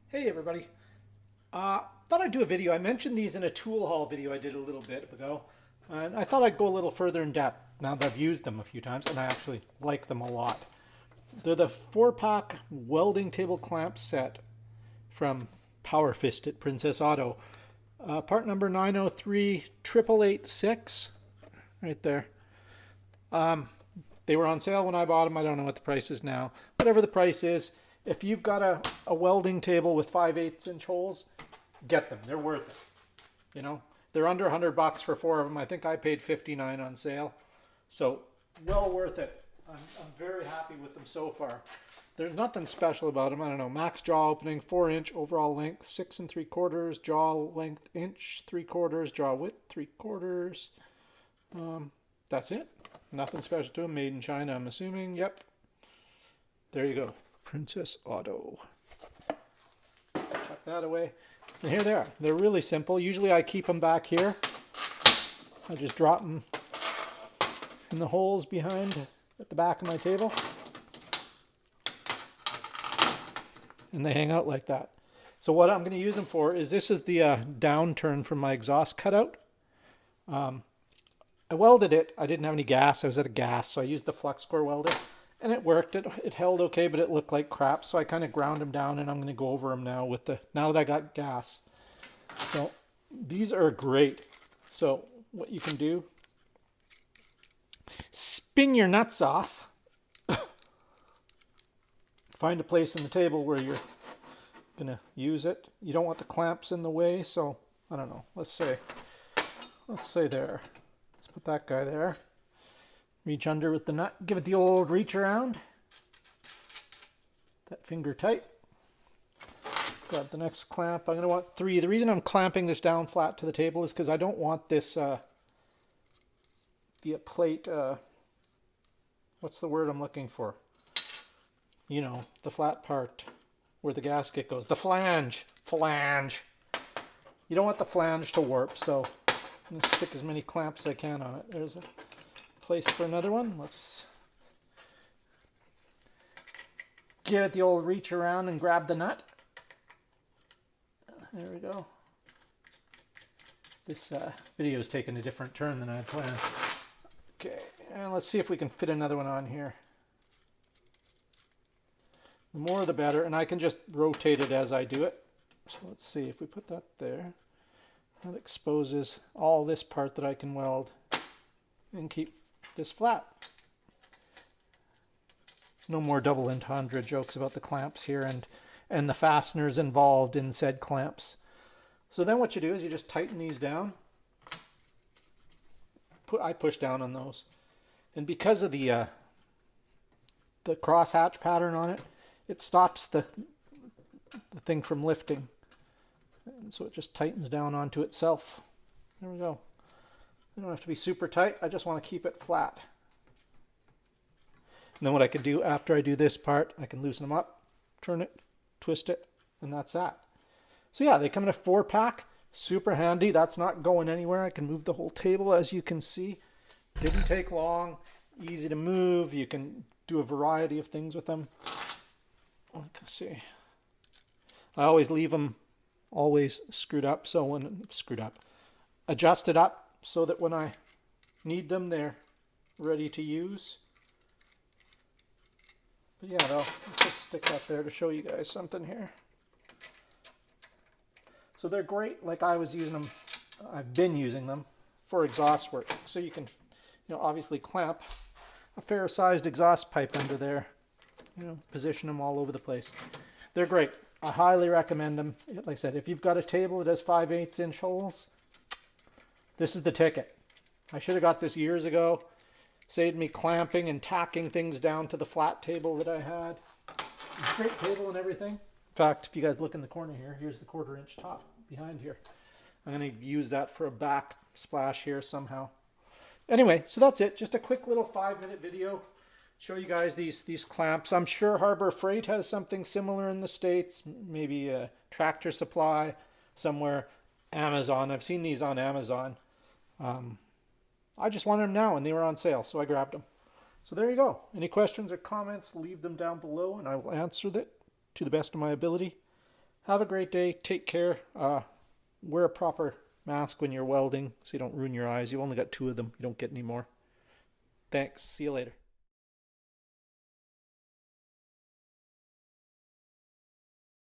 Hey everybody. Thought I'd do a video. I mentioned these in a tool haul video I did a little bit ago. And I thought I'd go a little further in depth now that I've used them a few times and I actually like them a lot. They're the 4-pack welding table clamp set from Power Fist at Princess Auto. Part number 9038886 right there. They were on sale when I bought them. I don't know what the price is now. Whatever the price is, if you've got a welding table with 5/8 inch holes, get them. They're worth it. They're under $100 for 4 of them. I think I paid $59 on sale. So well worth it. I'm very happy with them so far. There's nothing special about them. I don't know. Max jaw opening, 4-inch overall length, 6 3/4, jaw length inch 3/4, jaw width 3/4. That's it. Nothing special to them. Made in China, I'm assuming. Yep. There you go. Princess Auto. Chuck that away. And here they are. They're really simple. Usually I keep them back here. I just drop them in the holes behind at the back of my table. And they hang out like that. So what I'm going to use them for is this is the downturn from my exhaust cutout. I welded it. I didn't have any gas. I was out of gas, so I used the flux core welder. And it worked. It held okay, but it looked like crap. So I kind of ground them down, and I'm going to go over them now now that I got gas. So these are great. So what you can do, spin your nuts off. Find a place in the table where you're going to use it. You don't want the clamps in the way, so I don't know. Let's say there. Let's put that guy there. Reach under with the nut. Give it the old reach around. That finger tight. Grab the next clamp. I'm going to want 3. The reason I'm clamping this down flat to the table is because I don't want this the plate. What's the word I'm looking for? You know, the flat part where the gasket goes. The flange. Flange. You don't want the flange to warp, so I'm going to stick as many clamps as I can on it. There's a place for another one. Let's give it the old reach around and grab the nut. There we go. This video is taking a different turn than I had planned. Okay, and let's see if we can fit another one on here. The more the better, and I can just rotate it as I do it. So let's see if we put that there. That exposes all this part that I can weld and keep this flat. No more double entendre jokes about the clamps here and the fasteners involved in said clamps. So then what you do is you just tighten these down. I push down on those. And because of the crosshatch pattern on it, it stops the thing from lifting. And so it just tightens down onto itself. There we go. You don't have to be super tight. I just want to keep it flat. And then what I can do after I do this part, I can loosen them up, turn it, twist it, and that's that. So yeah, they come in a 4-pack. Super handy. That's not going anywhere. I can move the whole table, as you can see. Didn't take long. Easy to move. You can do a variety of things with them. Let's see. I always leave them screwed up. So adjusted up so that when I need them, they're ready to use. But yeah, let's just stick that there to show you guys something here. So they're great. Like I've been using them for exhaust work. So you can, obviously clamp a fair-sized exhaust pipe under there. Position them all over the place. They're great. I highly recommend them. Like I said, if you've got a table that has 5/8 inch holes, this is the ticket. I should have got this years ago. Saved me clamping and tacking things down to the flat table that I had. Great table and everything. In fact, if you guys look in the corner here, here's the 1/4 inch top behind here. I'm going to use that for a back splash here somehow. Anyway, so that's it. Just a quick little 5-minute video. Show you guys these clamps. I'm sure Harbor Freight has something similar in the States. Maybe a Tractor Supply somewhere. Amazon. I've seen these on Amazon. I just wanted them now and they were on sale, so I grabbed them. So there you go. Any questions or comments, leave them down below and I will answer that to the best of my ability. Have a great day. Take care. Wear a proper mask when you're welding so you don't ruin your eyes. You only got 2 of them. You don't get any more. Thanks. See you later.